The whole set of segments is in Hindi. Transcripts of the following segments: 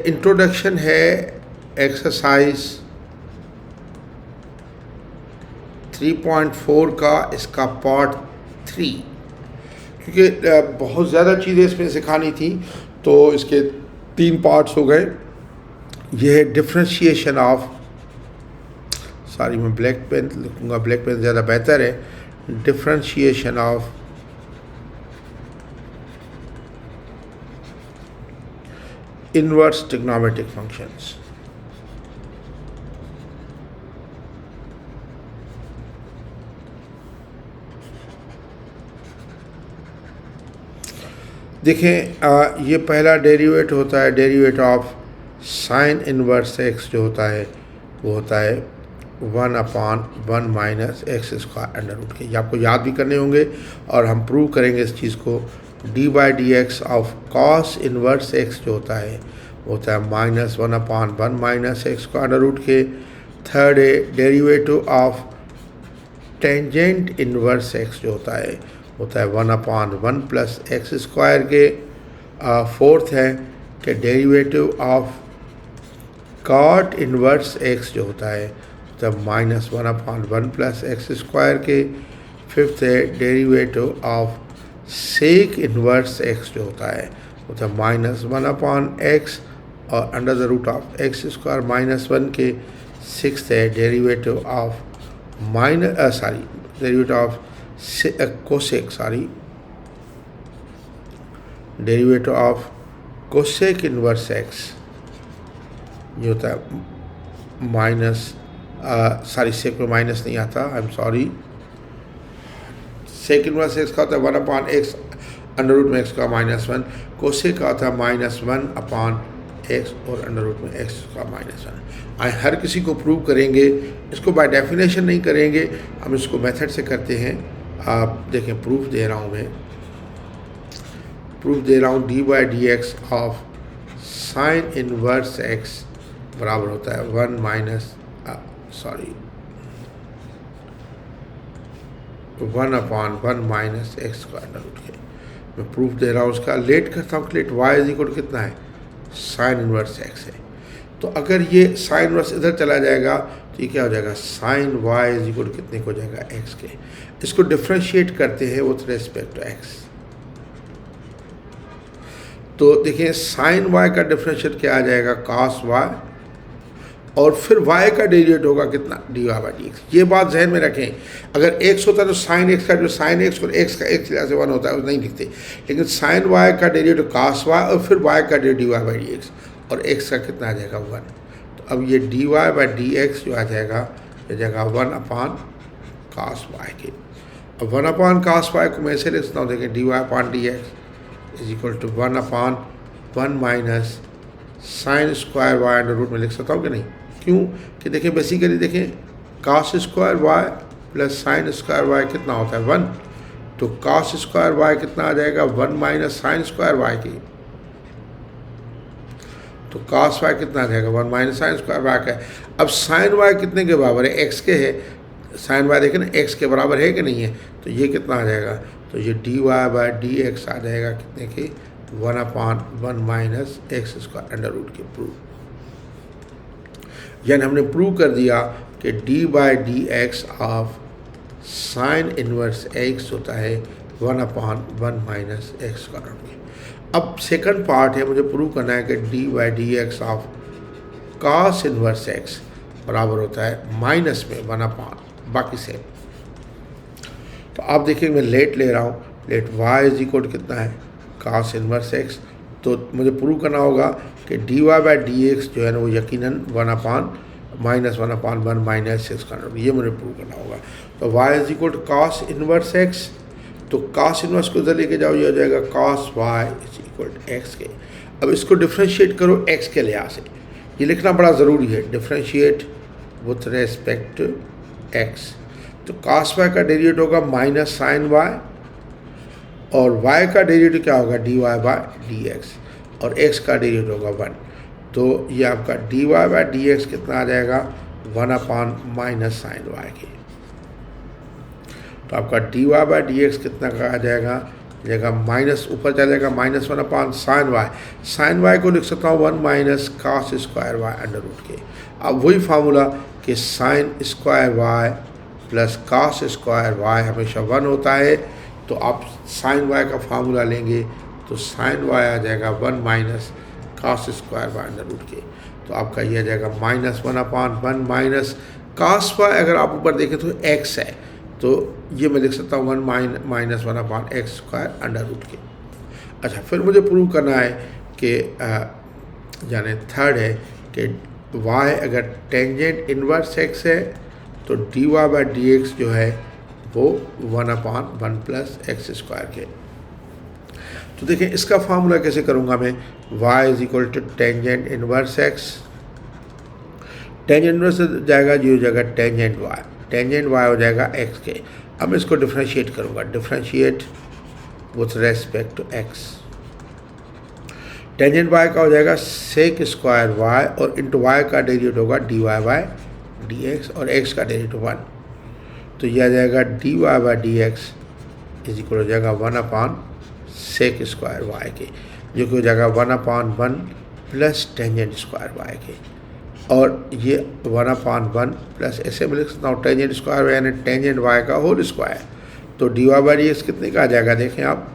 इंट्रोडक्शन है एक्सरसाइज 3.4 का, इसका पार्ट 3, क्योंकि बहुत ज़्यादा चीज़ें इसमें सिखानी थी तो इसके 3 पार्ट्स हो गए। यह है डिफ्रेंशिएशन ऑफ, सॉरी मैं ब्लैक पेन लिखूँगा, ब्लैक पेन ज़्यादा बेहतर है। Differentiation of inverse trigonometric functions. देखें ये पहला डेरिवेट होता है, derivate of sine inverse X जो होता है वो होता है 1/1 minus x square under root के। ये आपको याद भी करने होंगे और हम प्रूव करेंगे इस चीज़ को। d/dx of cos inverse X जो होता है वो होता है -1/1 minus x square under root के। थर्ड है derivative of tangent inverse X जो होता है 1/1 प्लस एक्स स्क्वायर के। फोर्थ है कि derivative of cot inverse X जो होता है -1/1 प्लस एक्स स्क्वायर के। फिफ्थ है derivative of sec inverse X जो होता है -1/x और under the root of X square -1 के। सिक्स्थ है derivative of derivative of cosec, derivative of cosec inverse X ये होता है सेक में माइनस नहीं आता, I am sorry. Sec inverse X का होता है 1/x अंडर रूट में एक्स का -1। कोसेक का होता है -1/x और अंडर रूट में एक्स का -1। हर किसी को प्रूव करेंगे, इसको बाय डेफिनेशन नहीं करेंगे, हम इसको मेथड से करते हैं। आप देखें प्रूफ दे रहा हूँ मैं, प्रूफ दे रहा हूँ d/dx of sine inverse x बराबर होता है 1/1 minus x square under root के। मैं प्रूफ दे रहा हूँ उसका। लेट करता हूँ, लेट y इज इक्वल कितना है, साइन इनवर्स x है। तो अगर ये साइन इनवर्स इधर चला जाएगा तो ये क्या हो जाएगा, साइन y इज इक्वल कितने को हो जाएगा, x के। इसको डिफ्रेंशिएट करते हैं विथ रेस्पेक्ट टू x। तो देखिए साइन y का डिफ्रेंशिएट क्या आ जाएगा, cos y, और फिर y का डेरिवेटिव होगा कितना, dy/dx। ये बात जहन में रखें, अगर x होता है तो साइन x का जो साइन x और x का x से 1 होता है वो नहीं लिखते, लेकिन साइन y का डेरिवेटिव cos y और फिर y का डेरिवेटिव dy/dx और x का कितना आ जाएगा 1। तो अब ये dy/dx जो आ जाएगा, ये जाएगा 1/cos y के। अब 1/cos y को मैं ऐसे लिखता हूँ, देखें dy/dx is equal to 1/1 minus sine square y under root में लिख सकता हूँ कि नहीं। क्यों कि देखें बेसिकली देखें cos square y plus sign square y कितना होता है 1, तो cos स्क्वायर y कितना आ जाएगा 1 माइनस साइन स्क्वायर y की। तो cos y कितना आ जाएगा 1 माइनस साइन स्क्वायर y का। अब साइन y कितने के बराबर है, x के है। साइन y देखें ना x के बराबर है कि नहीं है, तो ये कितना आ जाएगा, तो ये dy/dx आ जाएगा कितने के, 1/1 minus x square under root के। प्रूव, यानी हमने प्रूव कर दिया कि d/dx of sine inverse x होता है 1/1 माइनस एक्स स्क्वायर रूट के। अब सेकंड पार्ट है, मुझे प्रूव करना है कि d/dx of cos inverse x बराबर होता है माइनस में 1/, बाकी सेम। तो आप देखिए मैं लेट ले रहा हूँ, लेट y इज इक्वल कितना है, cos इनवर्स x। तो मुझे प्रूव करना होगा कि dy/dx जो है ना वो यकीनन 1/(-1/1 माइनस एक्स का, ये मुझे प्रूव करना होगा। तो y is equal to cos inverse x, तो cos इनवर्स को इधर लेके जाओ, ये हो जाएगा cos y is equal to x के। अब इसको डिफ्रेंशिएट करो x के लिहाज से, ये लिखना बड़ा ज़रूरी है, differentiate with respect to x। तो cos y का डेरिवेटिव होगा माइनस साइन y और y का डेरिवेटिव क्या होगा, dy/dx, और x का डेरिवेटिव होगा 1। तो ये आपका dy/dx कितना आ जाएगा, 1/(-sin y के। तो आपका dy/dx कितना का आ जाएगा, जगह माइनस ऊपर चला जाएगा -1/sin y। sin y को लिख सकता हूँ 1 - cos square y under root के। अब वही फार्मूला कि sin square y plus cos square y हमेशा 1 होता है, तो आप sin y का फार्मूला लेंगे तो sin y आ जाएगा 1 - cos square y under root के। तो आपका ये आ जाएगा -1/1 माइनस cos y, अगर आप ऊपर देखें तो x है, तो ये मैं लिख सकता हूँ 1 - 1/x² अंडर रूट के। अच्छा, फिर मुझे प्रूव करना है कि यानी थर्ड है कि y अगर टेंजेंट इन्वर्स x है तो dy/dx जो है वो 1/1 + x² के। तो देखिए इसका फार्मूला कैसे करूँगा मैं। y = tangent inverse x, tangent inverse जाएगा जो जगह टेंजेंट y, टेंजेंट y हो जाएगा x के। अब मैं इसको डिफ्रेंशिएट करूँगा, differentiate with respect to x। Tangent y का हो जाएगा सेक स्क्वायर y और इंटू y का डेरिवेटिव होगा dy/dx और x का डेरिवेटिव 1, तो यह आ जाएगा dy/dx हो जाएगा 1/सेक स्क्वायर y के, जो कि हो जाएगा 1/1 प्लस टेंजेंट स्क्वायर y के। और ये 1/1 प्लस ऐसे मैं लिख सकता हूँ टेंजेंट स्क्वायर यानी टेंजेंट y का होल स्क्वायर, तो dy/dx कितने का आ जाएगा। देखें आप,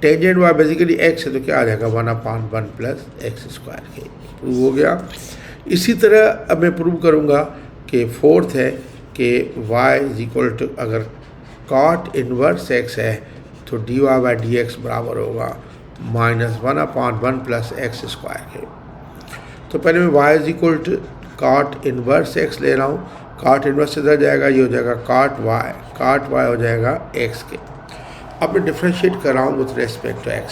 टेंजेंट y बेसिकली x है तो क्या आ जाएगा 1/1 प्लस x² के। प्रूव हो गया। इसी तरह अब मैं प्रूव करूँगा कि फोर्थ है कि y = अगर cot इन्वर्स x है तो dy/dx बराबर होगा -1/1 प्लस x² के। तो पहले मैं y = cot इन्वर्स x ले रहा हूँ, cot इन्वर्स इधर जाएगा, ये हो जाएगा cot y हो जाएगा x के। अब मैं डिफ्रेंशिएट कर रहा हूँ with respect to x,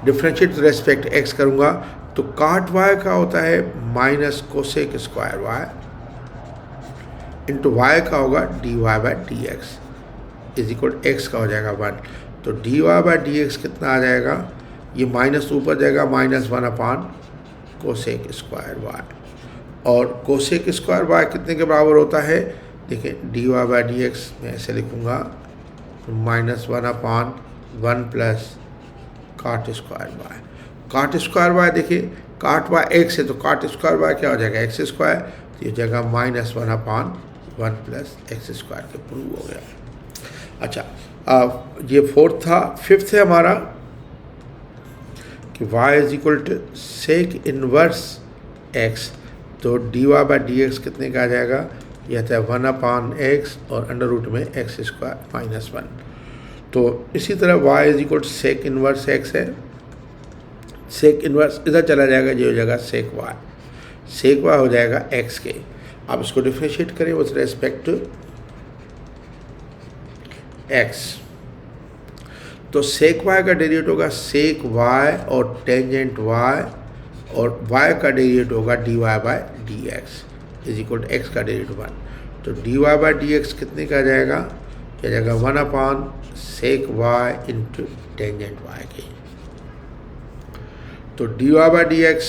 differentiate with respect x करूँगा तो cot y का होता है minus cosec square y into y का होगा dy/dx x का हो जाएगा 1, तो dy/dx कितना आ जाएगा, ये माइनस ऊपर जाएगा -1/, कोसेक स्क्वायर y, और कोसेक स्क्वायर y कितने के बराबर होता है। देखिए dy/dx मैं ऐसे लिखूँगा -1/1 plus cot square y। cot square y देखिए cot y x है तो cot स्क्वायर y क्या हो जाएगा x², तो ये जगह -1/1 प्लस x² के। प्रूव हो गया। अच्छा, ये फोर्थ था। फिफ्थ है हमारा कि y = सेक इन्वर्स x, तो dy/dx कितने का आ जाएगा, यह था 1/x और अंडर रूट में x² -1। तो इसी तरह y = सेक इन्वर्स x है, सेक इन्वर्स इधर चला जाएगा, ये हो जाएगा सेक y हो जाएगा x के। आप इसको डिफ्रेंशिएट करें विथ रेस्पेक्ट टू x, तो सेक y का डेरिवेटिव होगा सेक y और टेंजेंट y और y का डेरिवेटिव होगा dy/dx x का डेरिवेटिव 1, तो dy/dx कितने का आ जाएगा, क्या जाएगा 1/सेक y इंटू टेंजेंट y के। तो dy/dx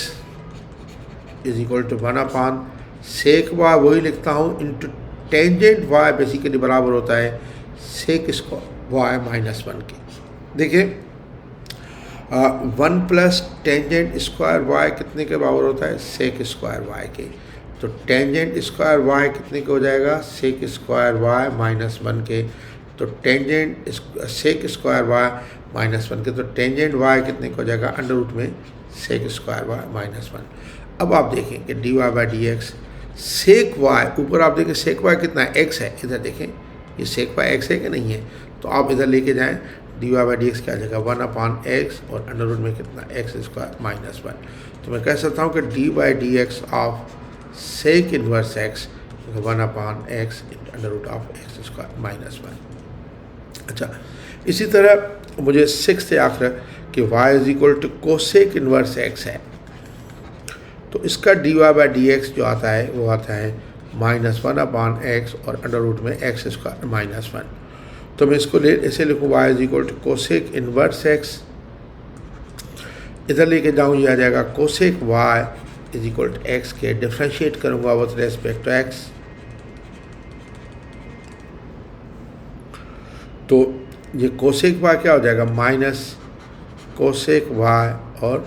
1/सेक y वही लिखता हूँ इंटू टेंजेंट y बेसिकली बराबर होता है सेक y -1 के। देखिए 1 प्लस टेंजेंट स्क्वायर y कितने के बराबर होता है, सेक स्क्वायर y के। तो टेंजेंट स्क्वायर y कितने के हो जाएगा, सेक स्क्वायर y -1 के। तो टेंजेंट सेक स्क्वायर y -1 के, तो टेंजेंट y कितने का हो जाएगा, अंडर रूट में सेक स्क्वायर y -1। अब आप देखें कि dy/dx सेक y, ऊपर आप देखें सेक y कितना है, x है, इधर देखें ये सेक y x है कि नहीं है, तो आप इधर लेके जाएं dy/dx क्या आ जाएगा 1/x और अंडर रूट में कितना x² -1। तो मैं कह सकता हूँ कि dy/dx of sec inverse x 1/x under root of x² -1। अच्छा, इसी तरह मुझे सिक्स्थ आखिर कि y = कोसेक इन्वर्स x है, तो इसका dy/dx जो आता है वो आता है -1/x और अंडर रूट में x² -1। तो मैं इसको ऐसे लिखूँ y = कोसेक इन्वर्स x, इधर लेके जाऊँ ये आ जाएगा कोसेक y = x के। डिफ्रेंशिएट करूँगा विथ रेस्पेक्ट टू x, तो ये कोसेक वाई क्या हो जाएगा, माइनस कोसेक वाई और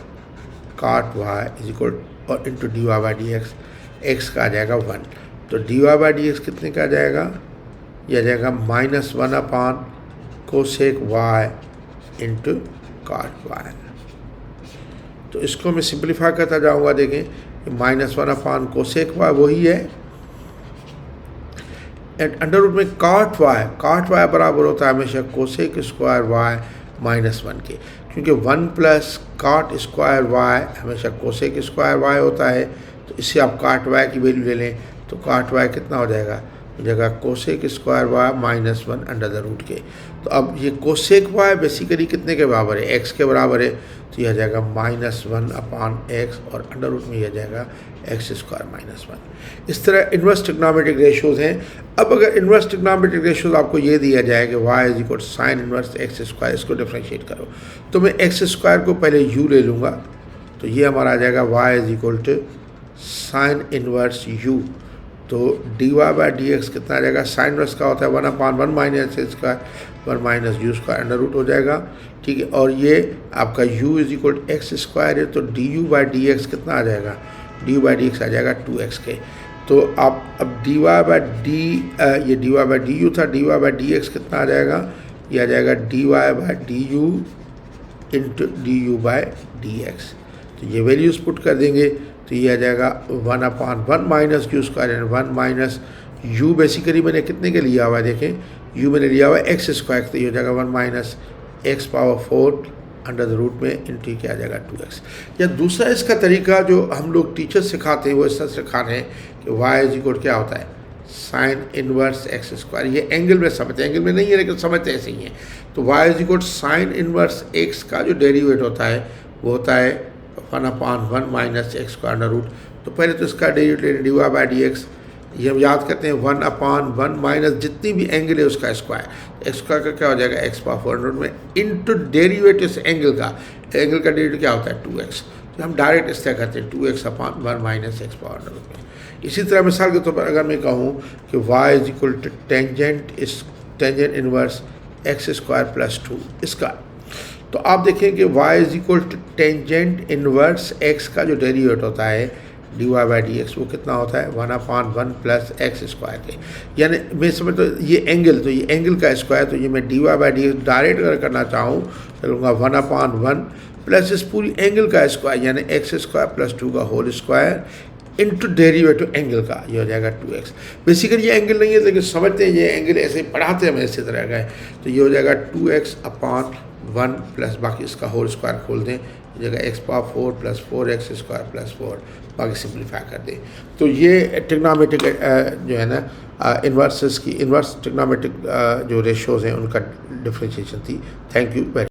काट वाई इज इक्वल और into D Y by D X, X का आ जाएगा 1, तो D Y by D X कितने का आ जाएगा, यह आ जाएगा -1 upon cosec Y into cot Y. तो इसको मैं सिंप्लीफाई करता जाऊंगा, देखें -1 अपान कोसेक वाई वही है, एंड अंडर रूट में काट वाई बराबर होता है हमेशा कोसेक स्क्वायर वाई -1 के, क्योंकि 1 प्लस काट स्क्वायर वाई हमेशा कोसेक स्क्वायर वाई होता है। तो इससे आप काट वाई की वैल्यू ले लें तो काट वाई कितना हो जाएगा, हो जाएगा cosec square Y -1 under the root के। तो अब ये कोसेक वाई बेसिकली कितने के बराबर है, एक्स के बराबर है, तो यह जाएगा -1 अपान एक्स और अंडर रूट में यह जाएगा एक्स स्क्वायर -1। इस तरह इन्वर्स ट्रिग्नोमेट्रिक रेशियोज हैं। अब अगर इन्वर्स ट्रिग्नोमेट्रिक रेशियोज आपको ये दिया जाए कि y is equal sign inverse x square, इसको डिफ्रेंशिएट करो, तो मैं एक्स स्क्वायर को पहले u ले लूँगा, तो ये हमारा आ जाएगा y is equal to sine inverse u। तो D Y by D x कितना आ जाएगा, साइन इन्वर्स का होता है 1 upon 1 minus x square 1 minus u square under root हो जाएगा, ठीक है। और ये आपका u is equal x square है, तो d u by D x कितना आ जाएगा, d u by D x आ जाएगा 2x के। तो आप अब डी वाई बाई डी ये d Y by d u था, d Y by D x कितना आ जाएगा, ये आ जाएगा d Y by d u into d u by D x. तो ये वैल्यूज़ पुट कर देंगे तो ये आ जाएगा 1 upon 1 minus u square and 1 minus you basically मैंने कितने के लिया हुआ है, देखें यू मैंने लिया हुआ है एक्स स्क्वायर, तो ये हो जाएगा 1 minus X power 4 under the root में इंटू क्या आ जाएगा 2x। या दूसरा इसका तरीका जो हम लोग टीचर सिखाते हैं वो इस तरह सिखाते हैं कि y इज इक्वल क्या होता है, साइन इनवर्स एक्स स्क्वायर। ये एंगल में समझते हैं, एंगल में नहीं है लेकिन समझते ऐसे ही हैं। तो y is equal sine inverse X का जो डेरिवेट होता है वो होता है 1 upon 1 minus x square under root. तो पहले तो इसका डेरिवेट लेंगे D Y by D X, ये हम याद करते हैं 1 अपान 1 माइनस जितनी भी एंगल है उसका स्क्वायर, एक्स स्क्वायर का क्या हो जाएगा एक्स पावर 4 में इंटू डेरिवेटिव इस एंगल का डेरिवेटिव क्या होता है 2x। तो हम डायरेक्ट इस तरह करते हैं 2x अपान 1 माइनस एक्स पावर में। इसी तरह मिसाल के तौर पर अगर मैं कहूँ कि y is equal to tangent inverse X square plus 2 इसका, तो आप देखें कि y is equal to tangent inverse x का जो डेरिवेट होता है D Y by D X वो कितना होता है 1 अपान 1 प्लस एक्स स्क्वायर के। यानी मैं समझ तो ये एंगल, तो ये एंगल का स्क्वायर, तो ये मैं D Y by D X direct अगर करना चाहूँ तो लूँगा 1 अपान 1 प्लस इस पूरी एंगल का स्क्वायर यानी एक्स स्क्वायर प्लस 2 का whole square into derivative angle का, ये हो जाएगा 2x। बेसिकली ये एंगल नहीं है लेकिन समझते हैं ये एंगल ऐसे पढ़ाते हैं, हमें इसी तरह का है। तो ये हो जाएगा 2x अपान 1 प्लस बाकी इसका होल स्क्वायर खोल दें, जगह x power 4 plus 4x square plus 4 बाकी सिंप्लीफाई कर दें। तो ये ट्रिग्नोमेट्रिक जो है ना इन्वर्स ट्रिग्नोमेट्रिक जो रेशियोज़ हैं उनका डिफ्रेंशिएशन थी। Thank you very